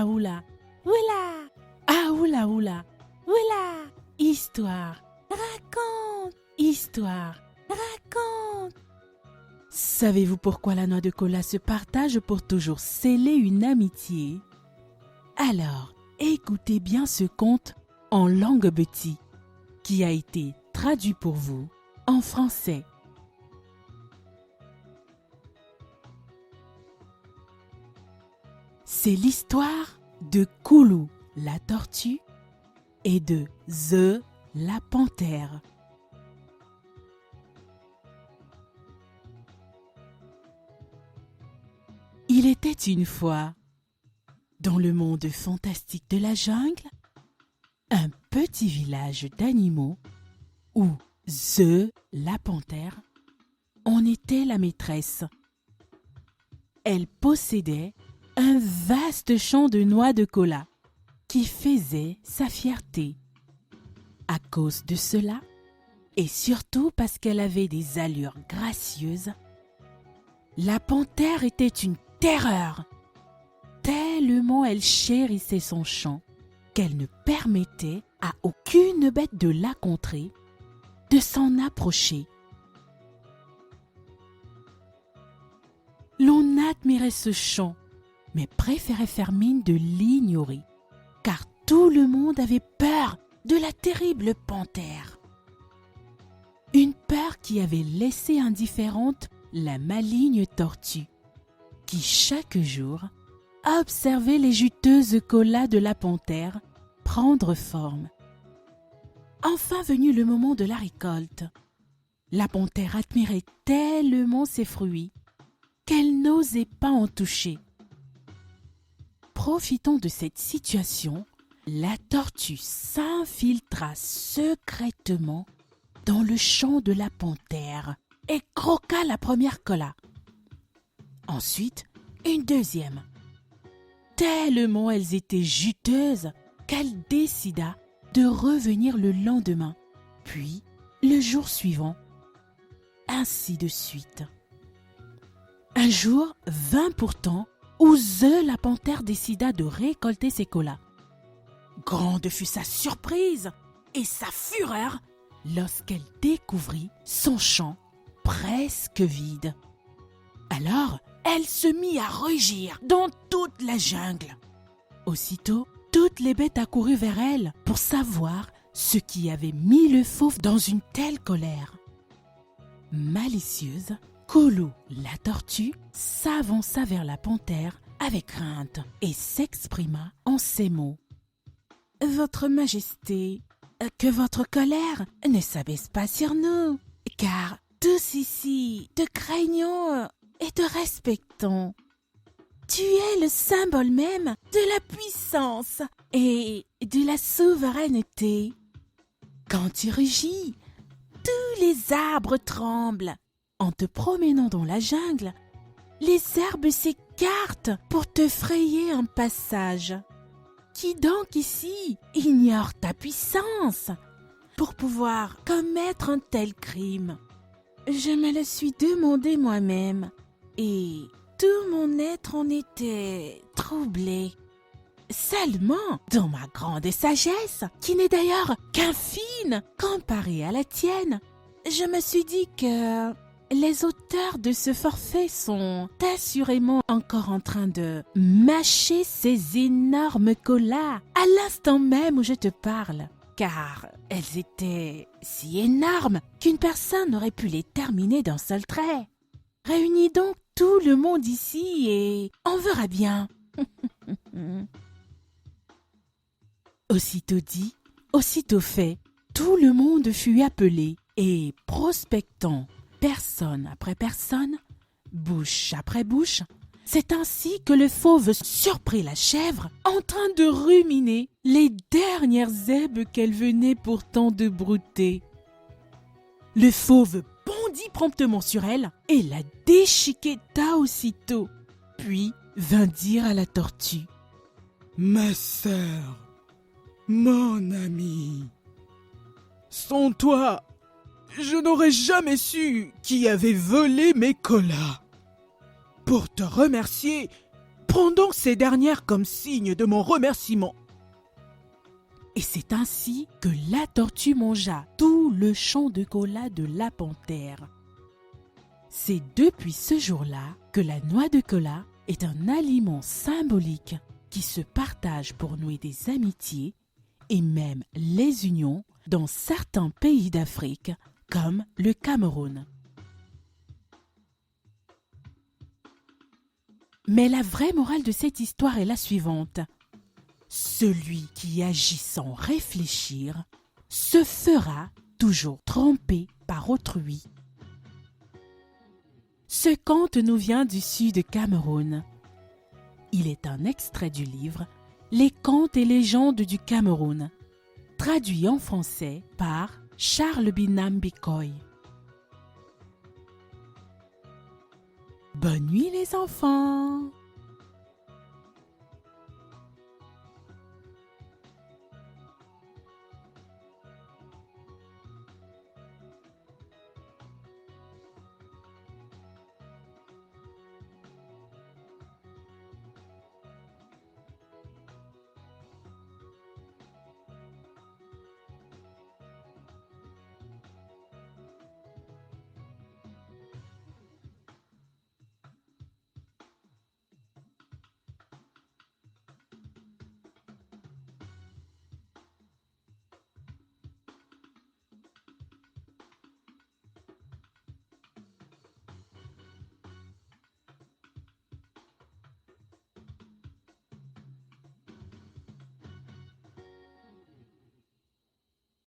oula oula, oula, ah oula oula, oula, histoire, raconte, histoire, raconte. Savez-vous pourquoi la noix de cola se partage pour toujours sceller une amitié? Alors, écoutez bien ce conte en langue béti qui a été traduit pour vous en français. C'est l'histoire de Koulou, la tortue, et de The, la panthère. Il était une fois, dans le monde fantastique de la jungle, un petit village d'animaux où The, la panthère, en était la maîtresse. Elle possédait un vaste champ de noix de cola qui faisait sa fierté. À cause de cela, et surtout parce qu'elle avait des allures gracieuses, la panthère était une terreur, tellement elle chérissait son champ qu'elle ne permettait à aucune bête de la contrée de s'en approcher. L'on admirait ce champ, mais préférait faire mine de l'ignorer, car tout le monde avait peur de la terrible panthère. Une peur qui avait laissé indifférente la maligne tortue, qui chaque jour observait les juteuses colas de la panthère prendre forme. Enfin venu le moment de la récolte, la panthère admirait tellement ses fruits qu'elle n'osait pas en toucher. Profitant de cette situation, la tortue s'infiltra secrètement dans le champ de la panthère et croqua la première cola. Ensuite, une deuxième. Tellement elles étaient juteuses qu'elle décida de revenir le lendemain, puis le jour suivant, ainsi de suite. Un jour vint pourtant où The, la panthère, décida de récolter ses colas. Grande fut sa surprise et sa fureur lorsqu'elle découvrit son champ presque vide. Alors, elle se mit à rugir dans toute la jungle. Aussitôt, toutes les bêtes accoururent vers elle pour savoir ce qui avait mis le fauve dans une telle colère. Malicieuse, Koulou, la tortue, s'avança vers la panthère avec crainte et s'exprima en ces mots. « Votre Majesté, que votre colère ne s'abaisse pas sur nous, car tous ici te craignons et te respectons. Tu es le symbole même de la puissance et de la souveraineté. Quand tu rugis, tous les arbres tremblent. En te promenant dans la jungle, les herbes s'écartent pour te frayer un passage. Qui donc ici ignore ta puissance pour pouvoir commettre un tel crime? Je me le suis demandé moi-même et tout mon être en était troublé. Seulement, dans ma grande sagesse, qui n'est d'ailleurs qu'infime comparée à la tienne, je me suis dit que les auteurs de ce forfait sont assurément encore en train de mâcher ces énormes colas à l'instant même où je te parle, car elles étaient si énormes qu'une personne n'aurait pu les terminer d'un seul trait. Réunis donc tout le monde ici et on verra bien. Aussitôt dit, aussitôt fait, tout le monde fut appelé et prospectant personne après personne, bouche après bouche, c'est ainsi que le fauve surprit la chèvre en train de ruminer les dernières herbes qu'elle venait pourtant de brouter. Le fauve bondit promptement sur elle et la déchiqueta aussitôt, puis vint dire à la tortue : « Ma sœur, mon amie, sans toi, je n'aurais jamais su qui avait volé mes colas. Pour te remercier, Prends donc ces dernières comme signe de mon remerciement. » Et c'est ainsi que la tortue mangea tout le champ de cola de la panthère. C'est depuis ce jour-là que la noix de cola est un aliment symbolique qui se partage pour nouer des amitiés et même les unions dans certains pays d'Afrique comme le Cameroun. Mais la vraie morale de cette histoire est la suivante. Celui qui agit sans réfléchir se fera toujours tromper par autrui. Ce conte nous vient du sud Cameroun. Il est un extrait du livre Les contes et légendes du Cameroun, traduit en français par Charles Binam Bikoy. Bonne nuit les enfants!